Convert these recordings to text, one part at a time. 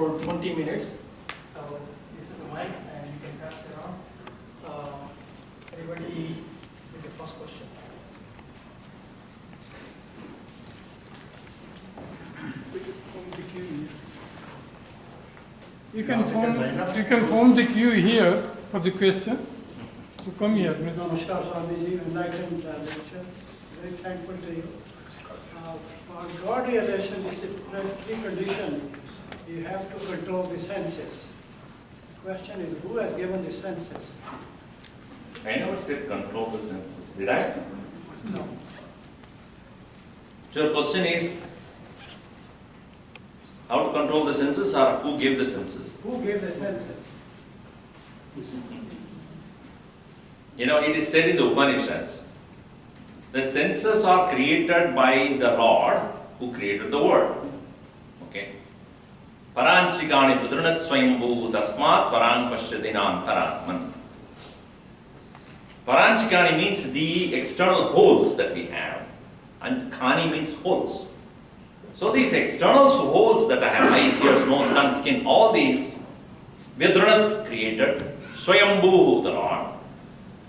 for 20 minutes. This is a mic and you can pass it around. Anybody with the first question? You can form the queue here for the question. So come here. Namaskar, Swamiji, enlightened lecture. Very thankful to you. For God realization, this is precondition. You have to control the senses. The question is, who has given the senses? I never said control the senses. Did I? No. So your question is, how to control the senses or who gave the senses? Who gave the senses? You know, it is said in the Upanishads, the senses are created by the Lord who created the world. Okay? Paranchikani putranat swayambhu tasmat parang pashyadina antaratman. Paranchikani means the external holes that we have, and kani means holes. So these external holes that I have, eyes, ears, nose, tongue, skin, all these, Vedranat created, Swayambhu, the Lord,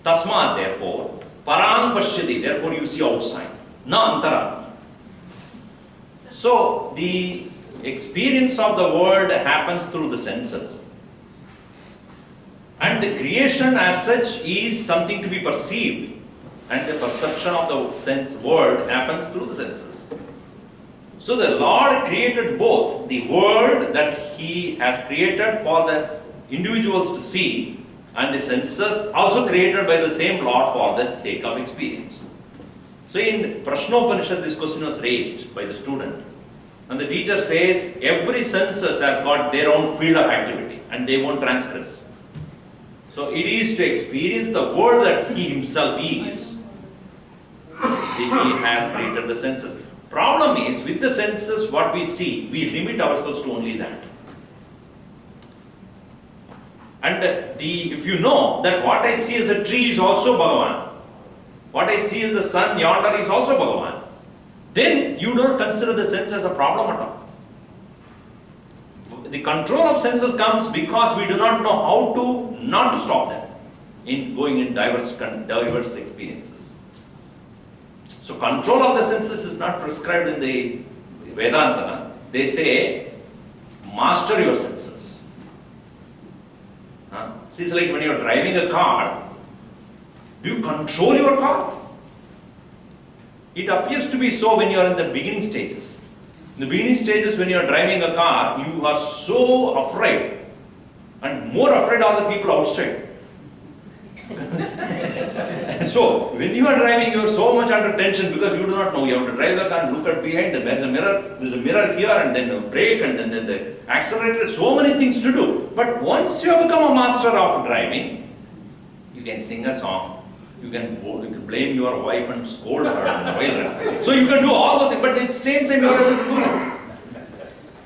Tasmat, therefore, Parang Pashyati, therefore you see outside, Na Antara. So the experience of the world happens through the senses. And the creation as such is something to be perceived. And the perception of the sense world happens through the senses. So the Lord created both the world that He has created for the individuals to see and the senses also created by the same Lord for the sake of experience. So in Prashnopanishad this question was raised by the student. And the teacher says every senses has got their own field of activity and they won't transgress. So it is to experience the world that He Himself is that He has created the senses. Problem is, with the senses, what we see, we limit ourselves to only that. And if you know that what I see as a tree is also Bhagavan, what I see as the sun yonder is also Bhagavan, then you don't consider the sense as a problem at all. The control of senses comes because we do not know how to not to stop them in going in diverse experiences. So control of the senses is not prescribed in the Vedanta. They say, master your senses. See, it's like when you're driving a car, do you control your car? It appears to be so when you're in the beginning stages. In the beginning stages, when you're driving a car, you are so afraid. And more afraid are the people outside. So, when you are driving, you are so much under tension because you do not know. You have to drive the car and look at behind, and there's a mirror here, and then a brake, and then the accelerator, so many things to do. But once you have become a master of driving, you can sing a song, you can blame your wife and scold her in the while. So you can do all those things, but at the same time you are able to do it.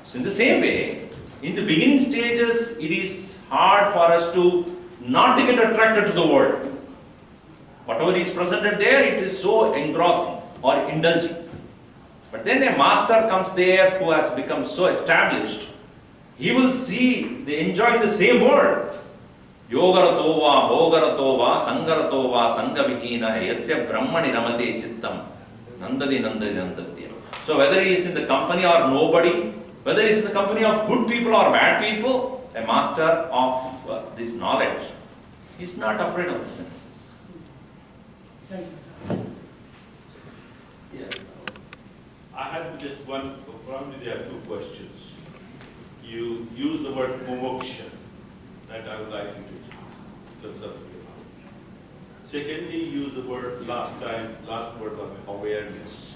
So in the same way, in the beginning stages, it is hard for us to not to get attracted to the world. Whatever is presented there, it is so engrossing or indulging. But then a master comes there who has become so established, he will enjoy the same world. Yogarato va, bhogarato va, sangarato va, sangavihina, yasya brahmani ramate chittam, nandadi nandadi nandati. So whether he is in the company or nobody, whether he is in the company of good people or bad people, a master of this knowledge is not afraid of the senses. Yeah. I have just one, probably there are two questions. You use the word mumuksha, that I would like you to consult me about. Secondly, you use the word last word was awareness.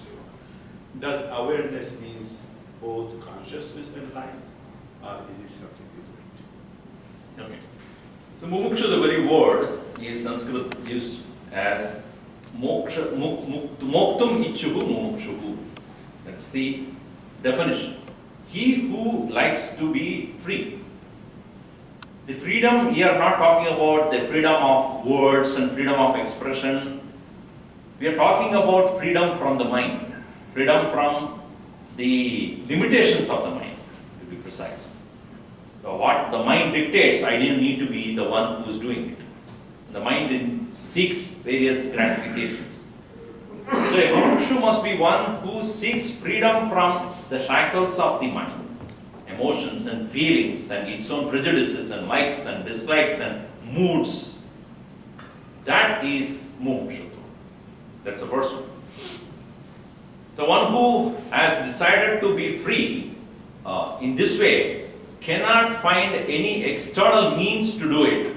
Does awareness means both consciousness and light, or is it something different? Okay. So mumuksha, the very word, is Sanskrit used as moksha, moktum ichuhu mumukshuhu. That's the definition. He who likes to be free. The freedom, we are not talking about the freedom of words and freedom of expression. We are talking about freedom from the mind, freedom from the limitations of the mind, to be precise. what the mind dictates, I didn't need to be the one who's doing it. The mind seeks various gratifications. So a mumukshu must be one who seeks freedom from the shackles of the mind, emotions and feelings and its own prejudices and likes and dislikes and moods. That is mumukshu. That's the first one. So one who has decided to be free in this way cannot find any external means to do it.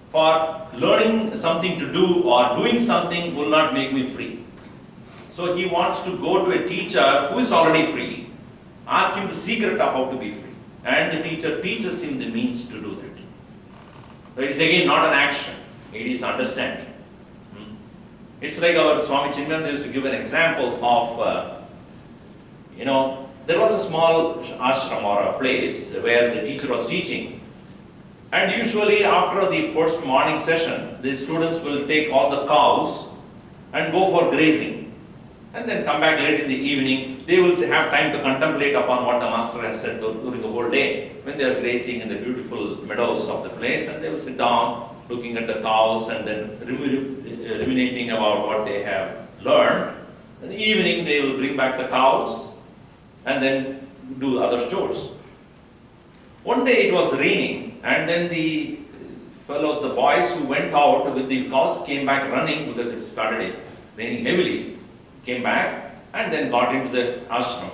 For learning something to do or doing something will not make me free. So he wants to go to a teacher who is already free, ask him the secret of how to be free. And the teacher teaches him the means to do that. So it is again not an action, it is understanding. It's like our Swami Chinmay used to give an example of, there was a small ashram or a place where the teacher was teaching. And usually after the first morning session, the students will take all the cows and go for grazing. And then come back late in the evening. They will have time to contemplate upon what the master has said during the whole day when they are grazing in the beautiful meadows of the place, and they will sit down looking at the cows and then ruminating about what they have learned. In the evening they will bring back the cows and then do other chores. One day it was raining, and then the fellows, the boys who went out with the cows came back running because it started raining heavily, came back and then got into the ashram.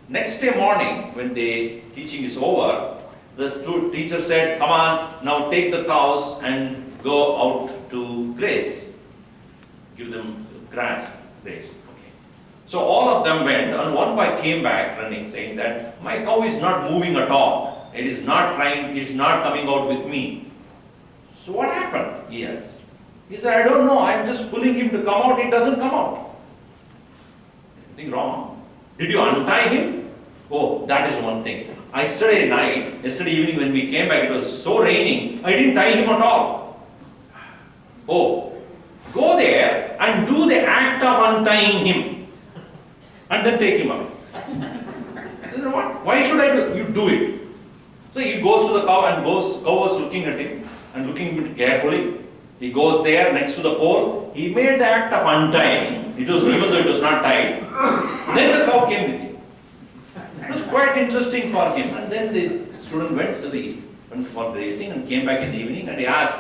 Next day morning, when the teaching is over, the teacher said, come on, now take the cows and go out to graze. Give them grass, graze. Okay. So all of them went, and one boy came back running saying that, my cow is not moving at all. It is not trying, it is not coming out with me. So what happened? He asked. He said, I don't know, I am just pulling him to come out, it doesn't come out. Anything wrong? Did you untie him? Oh, that is one thing. Yesterday evening when we came back, it was so raining, I didn't tie him at all. Oh, go there and do the act of untying him and then take him out. I said, what? Why should I do? You do it. So he goes to the cow and cow was looking at him and looking a bit carefully. He goes there next to the pole. He made the act of untying. Even though it was not tied. Then the cow came with him. It was quite interesting for him. And then the student went for grazing and came back in the evening, and he asked,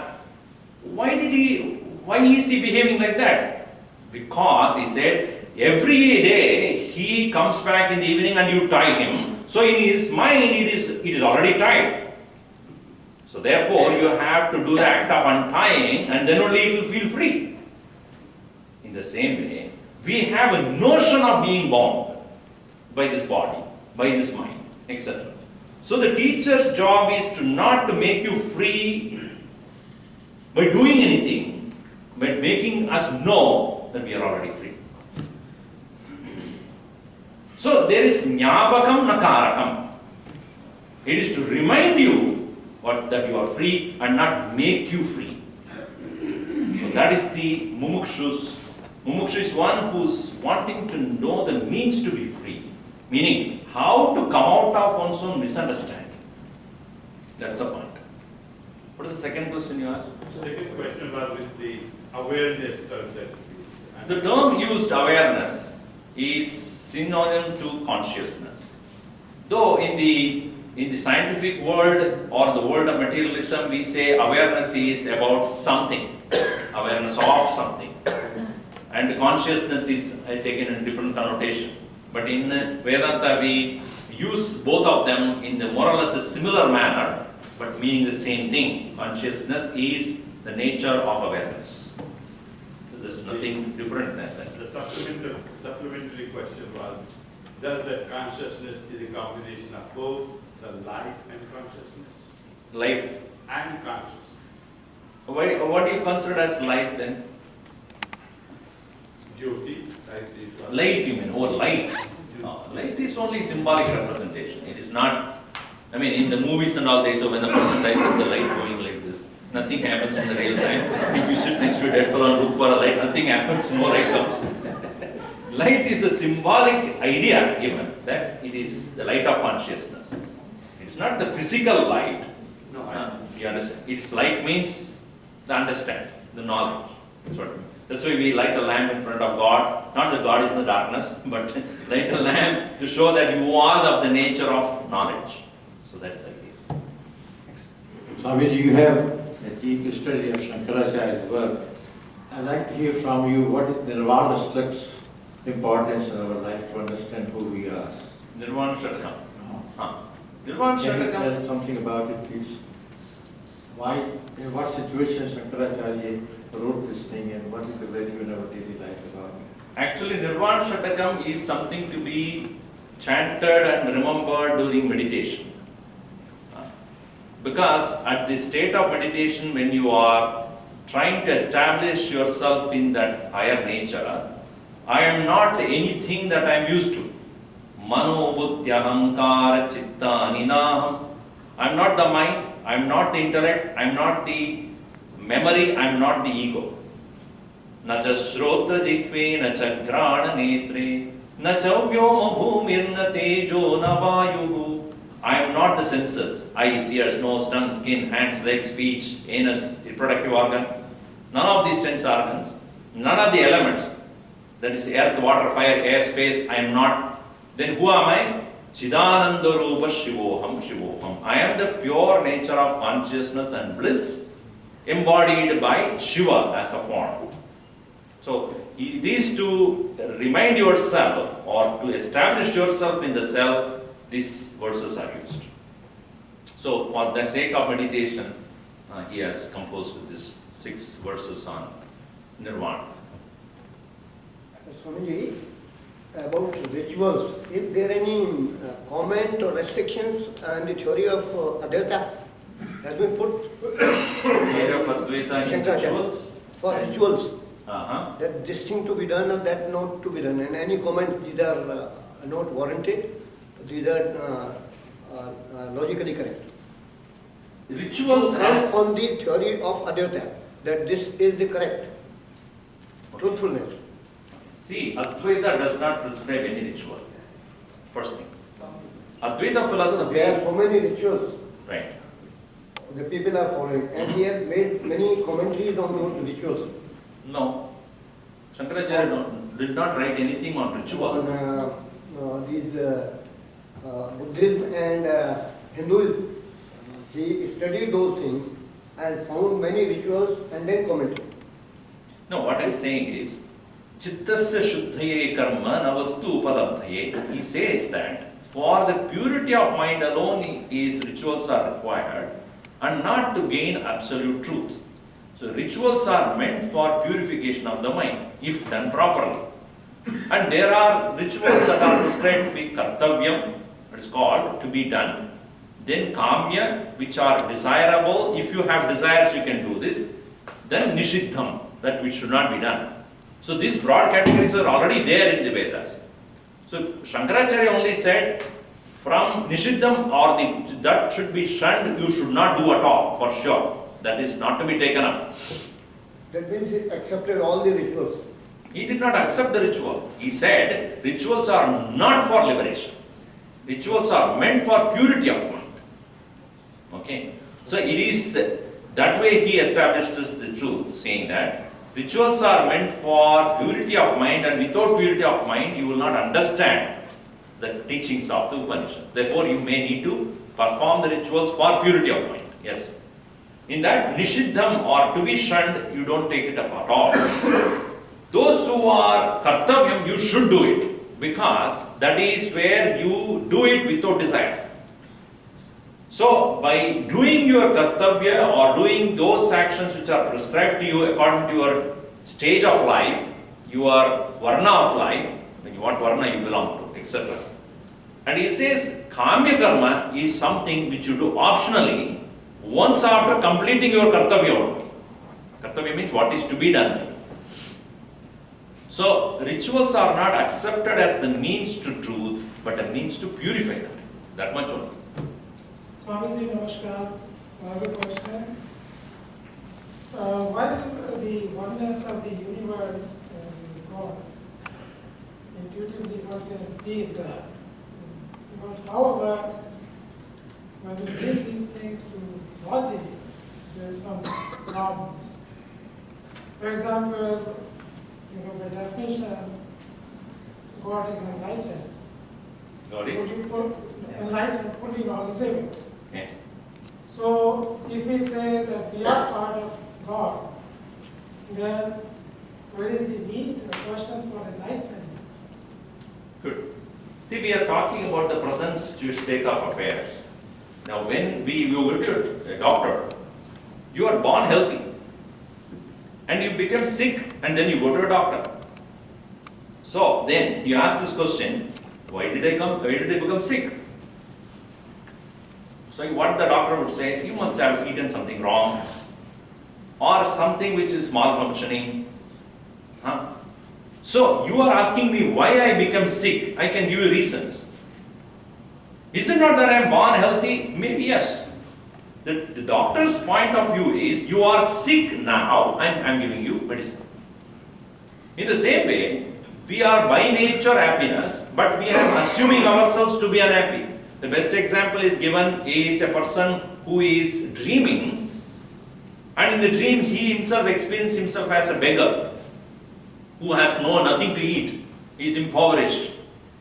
why is he behaving like that? Because he said, every day he comes back in the evening and you tie him. So in his mind it is already tied. So therefore you have to do the act of untying, and then only it will feel free. In the same way, we have a notion of being bound by this body, by this mind, etc. So the teacher's job is not to make you free by doing anything, but making us know that we are already free. So there is jnapakam nakarakam. It is to remind you that you are free and not make you free. So that is the mumukshu's. Mumukshu is one who is wanting to know the means to be free. Meaning, how to come out of one's own misunderstanding. That's the point. What is the second question you asked? The second question was with the awareness term that you The term used, awareness, is synonym to consciousness. Though in the scientific world or the world of materialism, we say awareness is about something, awareness of something. And consciousness is taken in different connotation. But in Vedanta, we use both of them in the more or less a similar manner, but meaning the same thing. Consciousness is the nature of awareness. So there's nothing different than that. The supplementary question was, does that consciousness is a combination of both the life and consciousness? Life. And consciousness. What do you consider as life then? Jyoti, Light you mean? Oh, light. No, light is only symbolic representation. It is not, in the movies and all, so when the person dies, there's a light going like this. Nothing happens in the real life. If you sit next to a dead fellow and look for a light, nothing happens, no light comes. Light is a symbolic idea given that it is the light of consciousness. It is not the physical light. No, You understand? It's light means the understand, the knowledge. That's what it means. That's why we light a lamp in front of God. Not that God is in the darkness, but light a lamp to show that you are of the nature of knowledge. So that's the idea. Swamiji, you have a deep study of Shankaracharya's work. I'd like to hear from you what is Nirvana Slut's importance in our life to understand who we are. Nirvana Shatakam. Nirvana Can you Shatakam. tell something about it, please? Why, in what situation Shankaracharya wrote this thing and what is the value in our daily life about it? Actually, Nirvana Shatakam is something to be chanted and remembered during meditation. Because at the state of meditation, when you are trying to establish yourself in that higher nature, I am not anything that I am used to. Mano buddhya ahankara chitta aninaham. I am not the mind, I am not the intellect, I am not the memory, I am not the ego. Na cha shrotra jihve, na cha grana netre, na cha vyoma bhumir na tejo na vayuhu. I am not the senses, eyes, ears, nose, tongue, skin, hands, legs, speech, anus, reproductive organ. None of these 10 organs, none of the elements, that is earth, water, fire, air, space, I am not. Then who am I? Chidananda Rupa Shivoham Shivoham. I am the pure nature of consciousness and bliss embodied by Shiva as a form. So it is to remind yourself or to establish yourself in the self, these verses are used. So for the sake of meditation, he has composed these 6 verses on Nirvana. Swamiji, about rituals, is there any comment or restrictions on the theory of Advaita has been put Theory of Advaita in Shankaracharya rituals? for rituals, Uh-huh. that this thing to be done or that not to be done, and any comment, these are not warranted, these are logically correct. Rituals To come as on the theory of Advaita, that this is the correct truthfulness. See, Advaita does not prescribe any ritual. First thing. Advaita philosophy. There are so many rituals Right. the people are following, and he has made many commentaries on those rituals. No. Shankaracharya did not write anything on rituals. On these Buddhism and Hinduism, he studied those things and found many rituals and then commented. No, what I am saying is, Chittasya Shuddhaye Karma Navastu Upadabdhaye. He says that for the purity of mind alone is rituals are required and not to gain absolute truth. So rituals are meant for purification of the mind, if done properly. And there are rituals that are prescribed to be kartavyam, it is called to be done. Then kamya, which are desirable, if you have desires you can do this. Then nishiddham, that which should not be done. So these broad categories are already there in the Vedas. So Shankaracharya only said, from nishiddham or that should be shunned, you should not do at all, for sure. That is not to be taken up. That means he accepted all the rituals. He did not accept the ritual. He said, rituals are not for liberation. Rituals are meant for purity of mind. Okay? So it is that way he establishes the truth, saying that rituals are meant for purity of mind, and without purity of mind you will not understand the teachings of the Upanishads. Therefore you may need to perform the rituals for purity of mind. Yes. In that nishiddham or to be shunned, you don't take it up at all. Those who are kartavyam, you should do it, because that is where you do it without desire. So by doing your kartavya or doing those actions which are prescribed to you according to your stage of life, your varna of life, what varna you belong to, etc. And he says kamya karma is something which you do optionally once after completing your kartavya only. Kartavya means what is to be done. So rituals are not accepted as the means to truth, but a means to purify that. That much only. Swamiji, Namaskar. I have a question. While the oneness of the universe and God, intuitively one can feel that. But however, when we bring these things to logic, there's some problems. For example, by definition, God is enlightened. Got it? Enlightened, fully knowledgeable. Yeah. So if we say that we are part of God, then where is the need, the question for enlightenment? Good. See, we are talking about the present state of affairs. Now, when you go to a doctor, you are born healthy, and you become sick, and then you go to a doctor. So then you ask this question: why did I become sick? So what the doctor would say: you must have eaten something wrong, or something which is malfunctioning. Huh? So you are asking me why I become sick. I can give you reasons. Is it not that I am born healthy? Maybe yes. The doctor's point of view is you are sick now, and I am giving you medicine. In the same way, we are by nature happiness, but we are assuming ourselves to be unhappy. The best example is given is a person who is dreaming, and in the dream he himself experiences himself as a beggar who has nothing to eat. He is impoverished.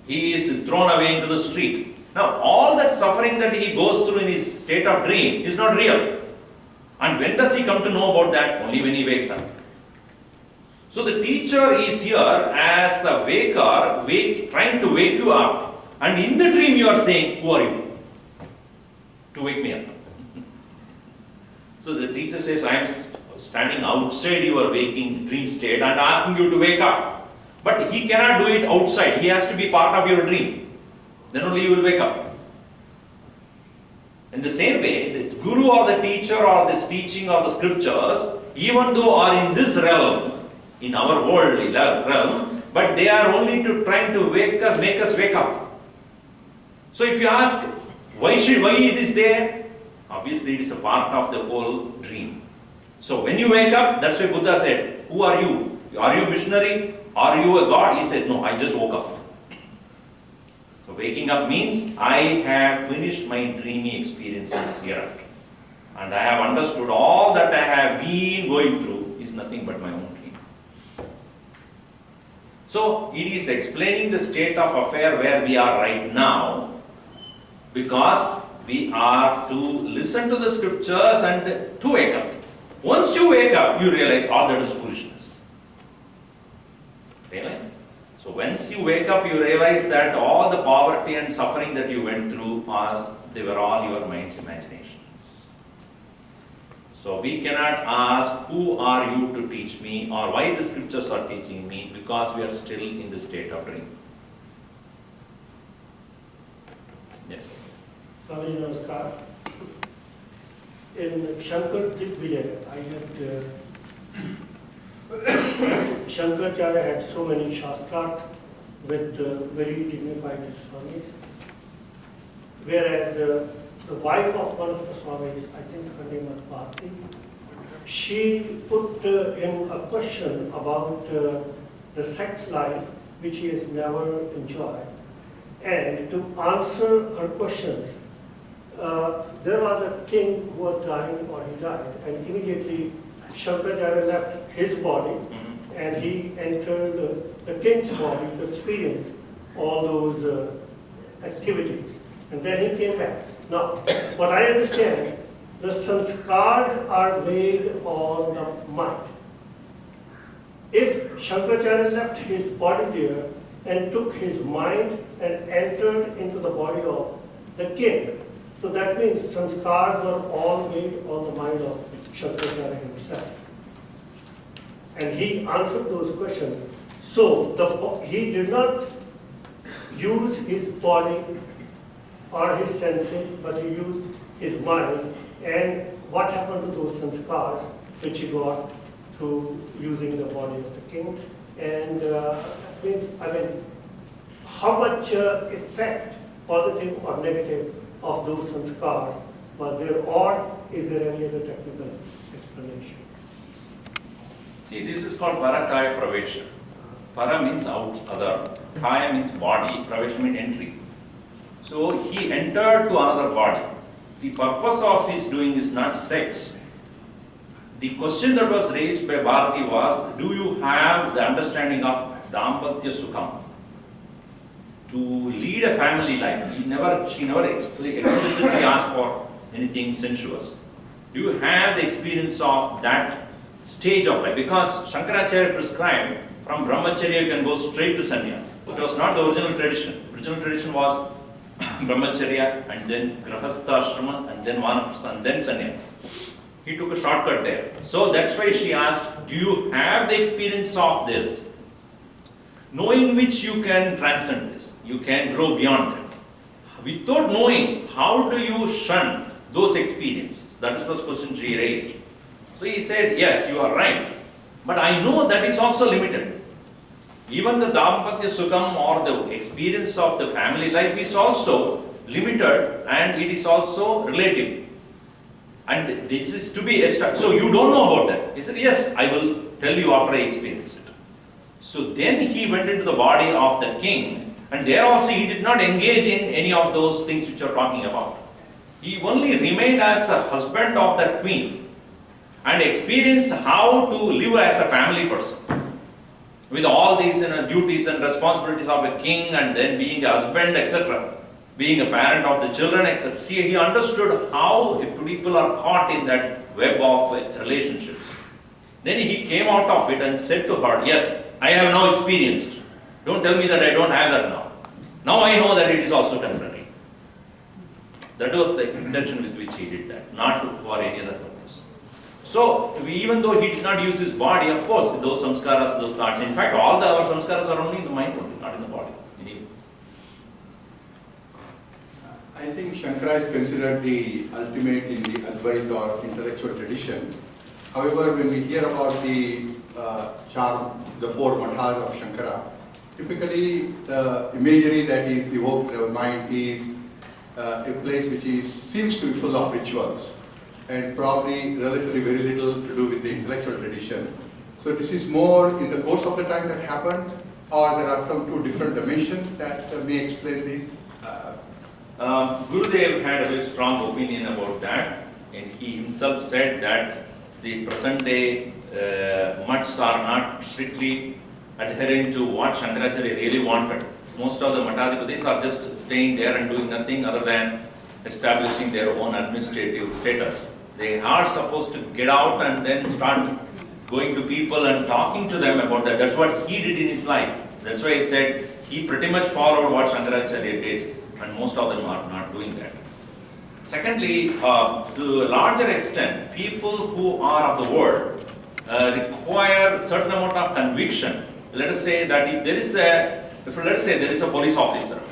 He is thrown away into the street. Now, all that suffering that he goes through in his state of dream is not real. And when does he come to know about that? Only when he wakes up. So the teacher is here as a waker, trying to wake you up. And in the dream you are saying, who are you? To wake me up. So the teacher says, I am standing outside your waking dream state and asking you to wake up. But he cannot do it outside. He has to be part of your dream. Then only you will wake up. In the same way, the guru or the teacher or this teaching or the scriptures, even though are in this realm, in our worldly realm, but they are only trying to make us wake up. So if you ask, why it is there? Obviously it is a part of the whole dream. So when you wake up, that's why Buddha said, who are you? Are you a missionary? Are you a god? He said, no, I just woke up. So waking up means I have finished my dreamy experiences here. And I have understood all that I have been going through is nothing but my own dream. So it is explaining the state of affair where we are right now, because we are to listen to the scriptures and to wake up. Once you wake up, you realize all that is foolishness. Really? So once you wake up, you realize that all the poverty and suffering that you went through, they were all your mind's imagination. So we cannot ask, who are you to teach me, or why the scriptures are teaching me, because we are still in the state of dream. Yes. Swami Namaskar. In Shankar Digvijay, I had Shankaracharya had so many shastras with very dignified Swamis, whereas the wife of one of the Swamis, I think her name was Bharatiya, she put in a question about the sex life which he has never enjoyed. And to answer her questions, there was a king who was dying, or he died, and immediately Shankaracharya left his body and he entered the king's body to experience all those activities. And then he came back. Now, what I understand, the sanskars are made on the mind. If Shankaracharya left his body there and took his mind and entered into the body of the king, so that means sanskars were all made on the mind of Shankaracharya himself. And he answered those questions. So he did not use his body or his senses, but he used his mind. And what happened to those sanskars which he got through using the body of the king? And how much effect, positive or negative, of those sanskars was there, or is there any other technical explanation? See, this is called parakaya pravesha. Para means out, other. Kaya means body. Pravesha means entry. So he entered to another body. the purpose of his doing is not sex. The question that was raised by Bharati was, do you have the understanding of Dampatya Sukham? To lead a family life. She never explicitly asked for anything sensuous. Do you have the experience of that stage of life? Because Shankaracharya prescribed from Brahmacharya you can go straight to sannyas. It was not the original tradition. Original tradition was Brahmacharya and then Grahastha Ashrama and then Vanaprastha and then sannyas. He took a shortcut there. So that's why she asked, do you have the experience of this? Knowing which you can transcend this. You can grow beyond that. Without knowing, how do you shun those experiences? That is the question she raised. So he said, yes, you are right. But I know that is also limited. Even the Dampatya Sukham or the experience of the family life is also limited and it is also relative. And this is to be established. So you don't know about that. He said, yes, I will tell you after I experience it. So then he went into the body of the king, and there also he did not engage in any of those things which you are talking about. He only remained as a husband of that queen and experienced how to live as a family person with all these duties and responsibilities of a king and then being a husband, etc. Being a parent of the children, etc. See, he understood how people are caught in that web of relationships. Then he came out of it and said to her, yes, I have now experienced. Don't tell me that I don't have that now. Now I know that it is also temporary. That was the intention with which he did that, not for any other purpose. So, even though he did not use his body, of course, those samskaras, those thoughts, in fact, all our samskaras are only in the mind only, not in the body. I think Shankara is considered the ultimate in the Advaita or intellectual tradition. However, when we hear about the charm, the four mathas of Shankara, typically the imagery that is evoked in our mind is a place which seems to be full of rituals and probably relatively very little to do with the intellectual tradition. So this is more in the course of the time that happened, or there are some two different dimensions that may explain this? Gurudev had a very strong opinion about that, and he himself said that the present day mutts are not strictly adhering to what Shankaracharya really wanted. Most of the Matadipatis are just staying there and doing nothing other than establishing their own administrative status. They are supposed to get out and then start going to people and talking to them about that. That's what he did in his life. That's why he said he pretty much followed what Shankaracharya did, and most of them are not doing that. Secondly, to a larger extent, people who are of the world require a certain amount of conviction. Let us say that if there is a police officer,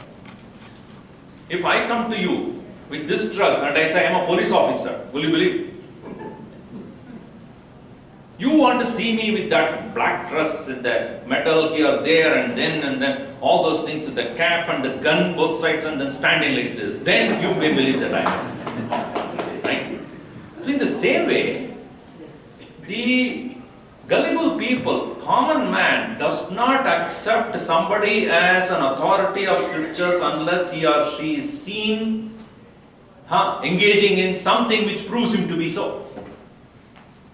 if I come to you with this trust and I say I am a police officer, will you believe? You want to see me with that black dress and the metal here, there, and then all those things with the cap and the gun both sides and then standing like this. Then you may believe that I am. Right? So in the same way, the gullible people, common man, does not accept somebody as an authority of scriptures unless he or she is seen engaging in something which proves him to be so.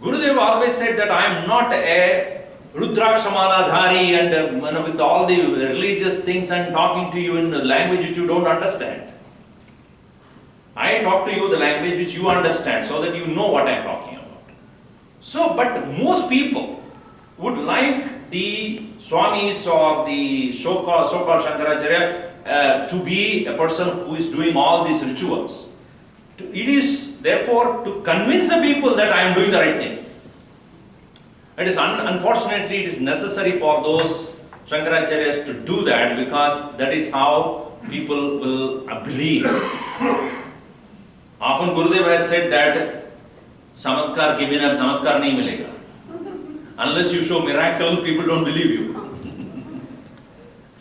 Gurudev always said that I am not a Rudrakshamala-dhari and with all the religious things and talking to you in the language which you don't understand. I talk to you the language which you understand so that you know what I am talking about. So, but most people would like the Swamis or the so-called Shankaracharya to be a person who is doing all these rituals. It is therefore to convince the people that I am doing the right thing. It is unfortunately it is necessary for those Shankaracharyas to do that, because that is how people will believe. Often Gurudev has said that Chamatkar ke bina samaskar nahi milega. Unless you show miracle, people don't believe you.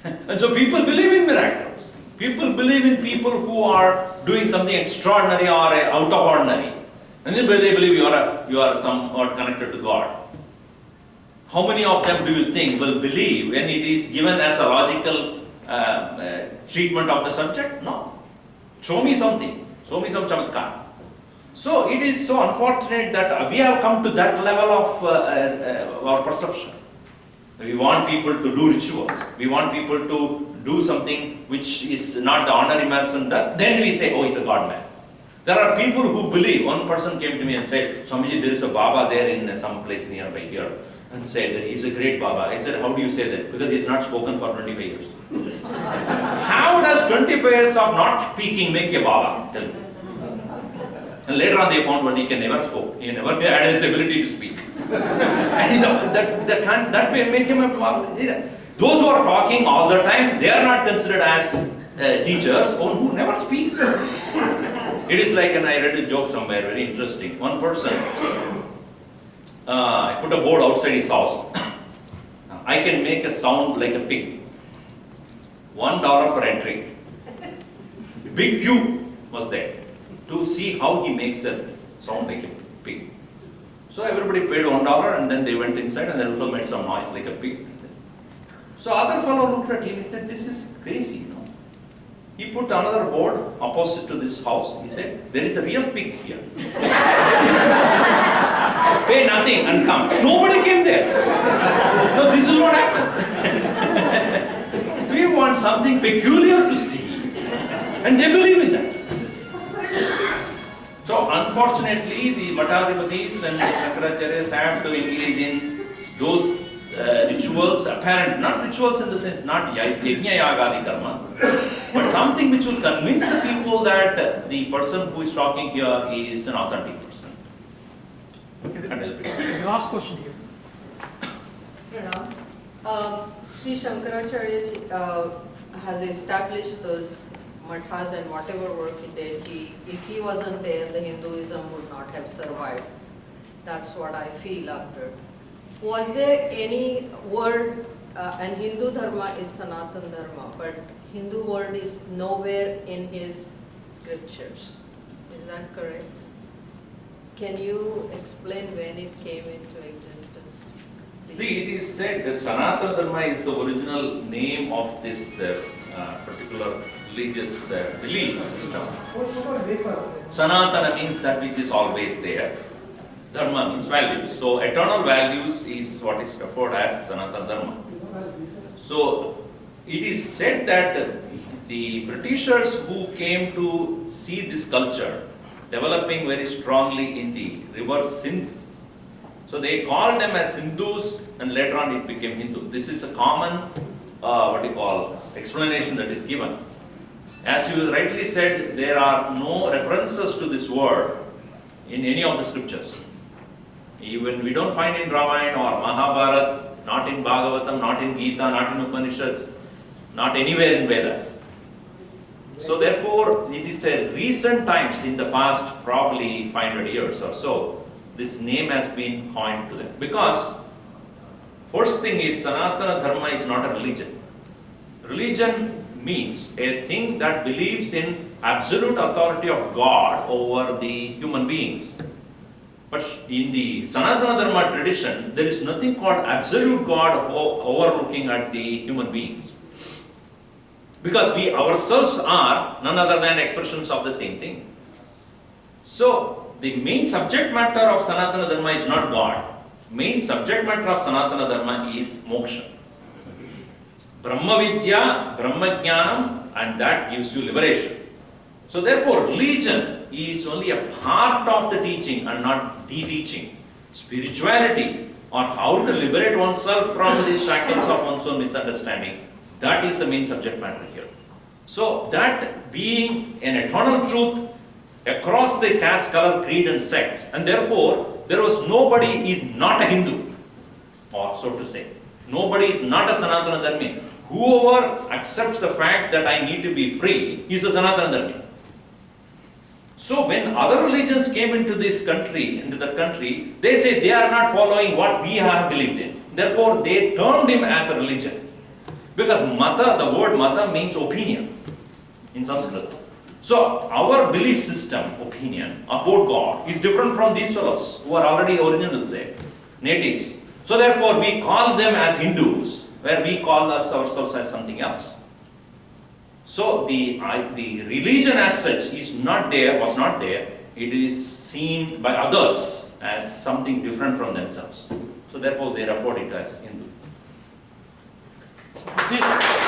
And so people believe in miracles. People believe in people who are doing something extraordinary or out of ordinary. And then they believe you are somewhat connected to God. How many of them do you think will believe when it is given as a logical treatment of the subject? No. Show me something. Show me some chamatkar. So it is so unfortunate that we have come to that level of our perception. We want people to do rituals. We want people to do something which is not the ordinary person does. Then we say, oh, he's a God man. There are people who believe. One person came to me and said, Swamiji, there is a Baba there in some place nearby here. And said that he's a great Baba. I said, how do you say that? Because he's not spoken for 25 years. How does 25 years of not speaking make a Baba? Tell me. And later on they found that he can never spoke. He never had his ability to speak. And that may make him a Baba. Those who are talking all the time, they are not considered as teachers, one who never speaks. It is like, and I read a joke somewhere, very interesting. One person, I put a board outside his house. I can make a sound like a pig. $1 per entry. Big queue was there to see how he makes a sound like a pig. So everybody paid $1 and then they went inside and they also made some noise like a pig. So other fellow looked at him, he said, this is crazy, you know. He put another board opposite to this house. He said, there is a real pig here. Pay nothing and come. Nobody came there. No, this is what happens. We want something peculiar to see. And they believe in that. So unfortunately, the Matadipatis and the Shankaracharyas have to engage in those rituals, apparent, not rituals in the sense, not yajna yagadi karma, but something which will convince the people that the person who is talking here is an authentic person. Last question here. Pranam. Sri Shankaracharya ji has established those mathas and whatever work he did, if he wasn't there, the Hinduism would not have survived. That's what I feel after. Was there any word, and Hindu Dharma is Sanatana Dharma, but Hindu word is nowhere in his scriptures. Is that correct? Can you explain when it came into existence? Please? See, it is said that Sanatana Dharma is the original name of this particular religious belief system. Sanatana means that which is always there. Dharma means values. So eternal values is what is referred as Sanatana Dharma. So it is said that the Britishers who came to see this culture developing very strongly in the river Sindh, so they called them as Hindus and later on it became Hindu. This is a common explanation that is given. As you rightly said, there are no references to this word in any of the scriptures. Even we don't find in Ramayana or Mahabharata, not in Bhagavatam, not in Gita, not in Upanishads, not anywhere in Vedas. So therefore, it is a recent times in the past, probably 500 years or so, this name has been coined to them. Because first thing is, Sanatana Dharma is not a religion. Religion means a thing that believes in absolute authority of God over the human beings. But in the Sanatana Dharma tradition, there is nothing called absolute God overlooking at the human beings. Because we ourselves are none other than expressions of the same thing. So, the main subject matter of Sanatana Dharma is not God. Main subject matter of Sanatana Dharma is moksha. Brahma Vidya, Brahma Jnanam, and that gives you liberation. So therefore, religion is only a part of the teaching and not the teaching. Spirituality, or how to liberate oneself from the shackles of one's own misunderstanding, that is the main subject matter here. So that being an eternal truth across the caste, color, creed and sects, and therefore there was nobody is not a Hindu, or so to say. Nobody is not a Sanatana Dharmi. Whoever accepts the fact that I need to be free is a Sanatana Dharmi. So when other religions came into this country, they say they are not following what we have believed in. Therefore, they turned him as a religion. Because mata, the word mata means opinion in Sanskrit. So our belief system, opinion about God is different from these fellows who are already originals there, natives. So therefore we call them as Hindus, where we call ourselves as something else. So the religion as such is not there, was not there, it is seen by others as something different from themselves. So therefore they refer it as Hindu. This